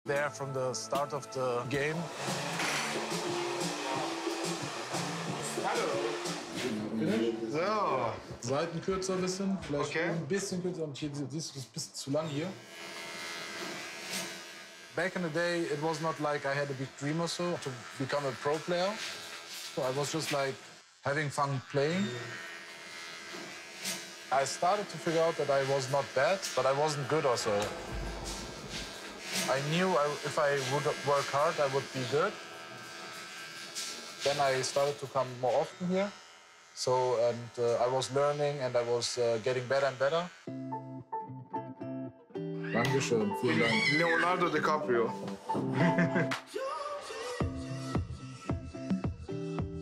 there from the start of the game. So. Seiten kürzer ein bisschen, vielleicht ein bisschen kürzer. Und hier siehst du, das ist ein bisschen zu lang hier. Back in the day, it was not like I had a big dream or so to become a pro player. So I was just like having fun playing. I started to figure out that I was not bad, but I wasn't good also. I knew if I would work hard, I would be good. Then I started to come more often here. So, and I was learning and I was getting better and better. Dankeschön, vielen Dank. Leonardo DiCaprio.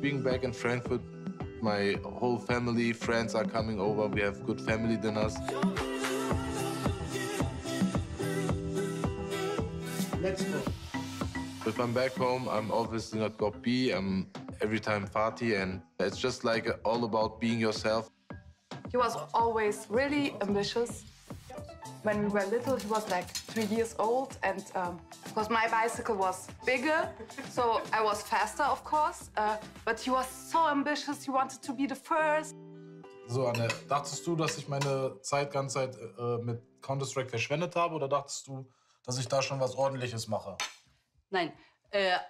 Being back in Frankfurt, my whole family, friends are coming over. We have good family dinners. Let's go. If I'm back home, I'm obviously not got B. I'm every time party, and it's just like all about being yourself. He was always really ambitious. When we were little, he was like 3 years old, and because my bicycle was bigger, so I was faster, of course. But he was so ambitious. He wanted to be the first. So, Anne, dachtest du, dass ich meine ganze Zeit mit Counter-Strike verschwendet habe, oder dachtest du, dass ich da schon was Ordentliches mache? Nein,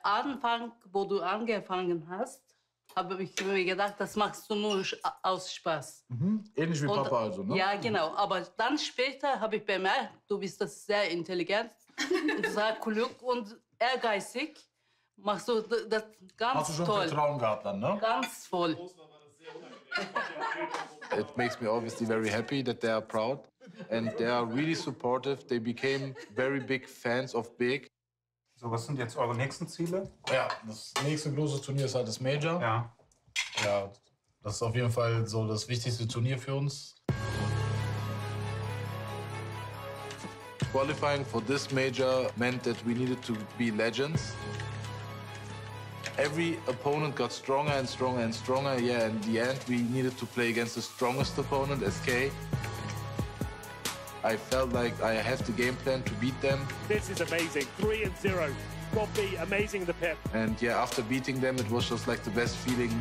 Anfang, wo du angefangen hast, habe ich mir gedacht, das machst du nur aus Spaß. Ähnlich wie Papa also, ne? Ja, genau. Aber dann später habe ich bemerkt, du bist das sehr intelligent und sehr klug und ehrgeizig. Machst du das ganz toll. Hast du schon Vertrauen gehabt dann, ne? Ganz voll. It makes me obviously very happy that they are proud and they are really supportive. They became very big fans of Big. So, was sind jetzt eure nächsten Ziele? Ja, das nächste große Turnier ist halt das Major. Ja. Ja, das ist auf jeden Fall so das wichtigste Turnier für uns. Qualifying for this major meant that we needed to be legends. Every opponent got stronger and stronger and stronger. Yeah, in the end, we needed to play against the strongest opponent, SK. I felt like I have the game plan to beat them. This is amazing. 3-0. Rob B, amazing the pip. And yeah, after beating them, it was just like the best feeling.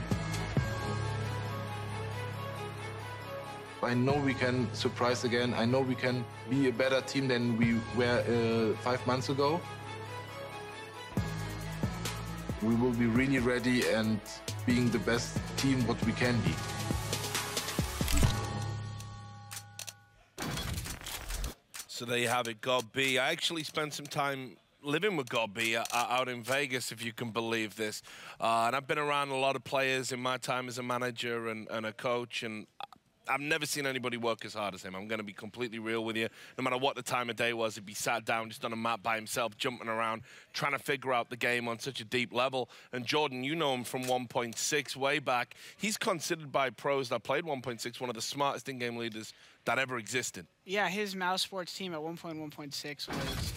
I know we can surprise again. I know we can be a better team than we were 5 months ago. We will be really ready and being the best team what we can be. So there you have it, God B. I actually spent some time living with God B out in Vegas, if you can believe this. And I've been around a lot of players in my time as a manager and a coach, and I've never seen anybody work as hard as him. I'm going to be completely real with you. No matter what the time of day was, he'd be sat down just on a mat by himself, jumping around, trying to figure out the game on such a deep level. And Jordan, you know him from 1.6 way back. He's considered by pros that played 1.6 one of the smartest in-game leaders that ever existed. Yeah, his Mouse Sports team at 1.1.6 was,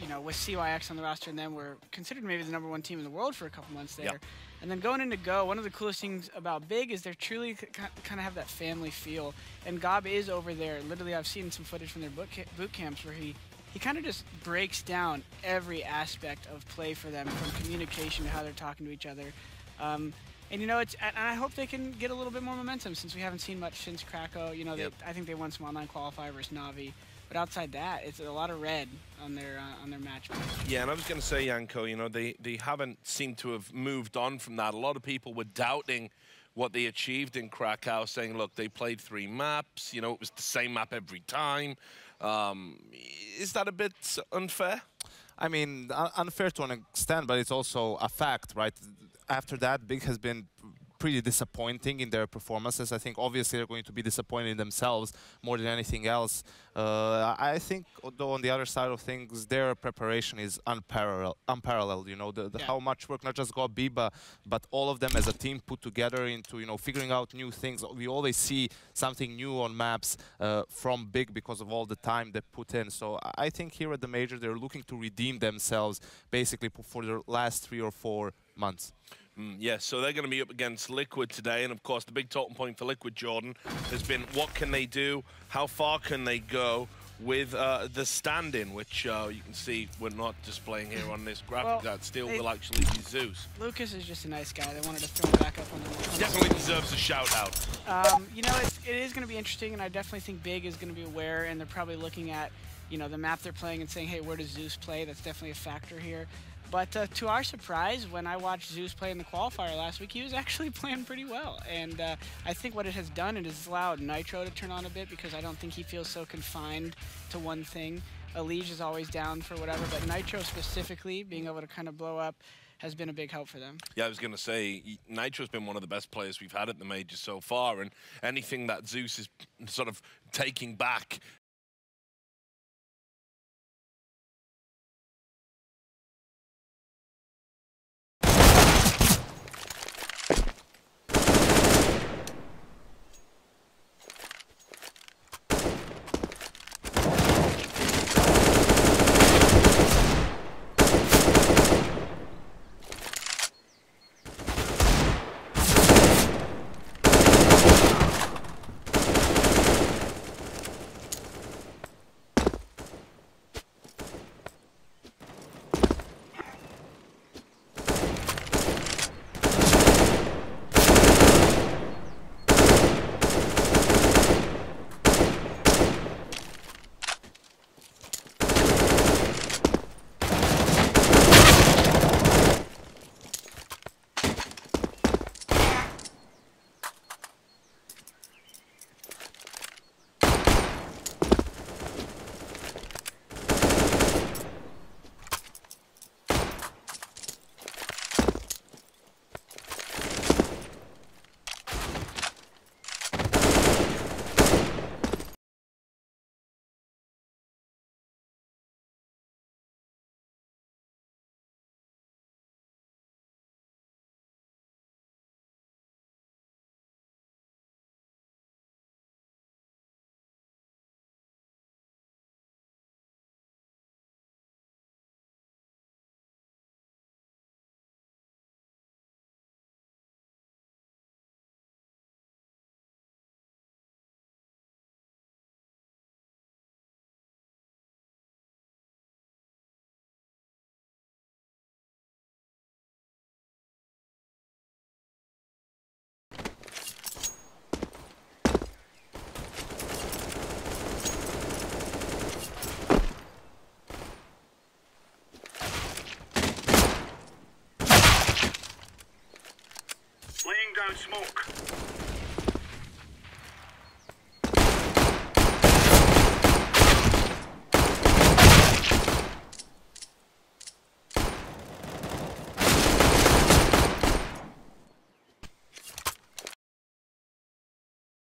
you know, with CYX on the roster, and then were considered maybe the #1 team in the world for a couple months there. Yep. And then going into Go, one of the coolest things about Big is they're truly kind of have that family feel. And Gob is over there. Literally, I've seen some footage from their boot camps where he kind of just breaks down every aspect of play for them, from communication to how they're talking to each other. And, you know, and I hope they can get a little bit more momentum, since we haven't seen much since Krakow. You know, I think they won some online qualifier versus Navi. But outside that, it's a lot of red on their match. Yeah, and I was going to say, Janko, you know, they haven't seemed to have moved on from that. A lot of people were doubting what they achieved in Krakow, saying, look, they played 3 maps. You know, it was the same map every time. Is that a bit unfair? I mean, unfair to an extent, but it's also a fact, right? After that, Big has been pretty disappointing in their performances. I think obviously they're going to be disappointed in themselves more than anything else. I think, though, on the other side of things, their preparation is unparalleled. You know, how much work not just got Biba, but all of them as a team put together into, you know, figuring out new things. We always see something new on maps from Big because of all the time they put in. So I think here at the Major, they're looking to redeem themselves basically for their last 3 or 4 months. Yes, so they're going to be up against Liquid today, and of course the big talking point for Liquid, Jordan, has been what can they do, how far can they go, with the stand-in, which you can see we're not displaying here on this graphic. Well, That still will actually be Zeus. Lucas is just a nice guy. They wanted to throw him back up on the Definitely deserves a shout-out. You know, it is going to be interesting, and I definitely think Big is going to be aware, and they're probably looking at, you know, the map they're playing and saying, hey, where does Zeus play? That's definitely a factor here. But to our surprise, when I watched Zeus play in the qualifier last week, he was actually playing pretty well. And I think what it has done, it has allowed Nitro to turn on a bit, because I don't think he feels so confined to one thing. Elige is always down for whatever, but Nitro specifically, being able to kind of blow up, has been a big help for them. Yeah, I was going to say, Nitro's been one of the best players we've had at the majors so far, and anything that Zeus is sort of taking back Laying down smoke.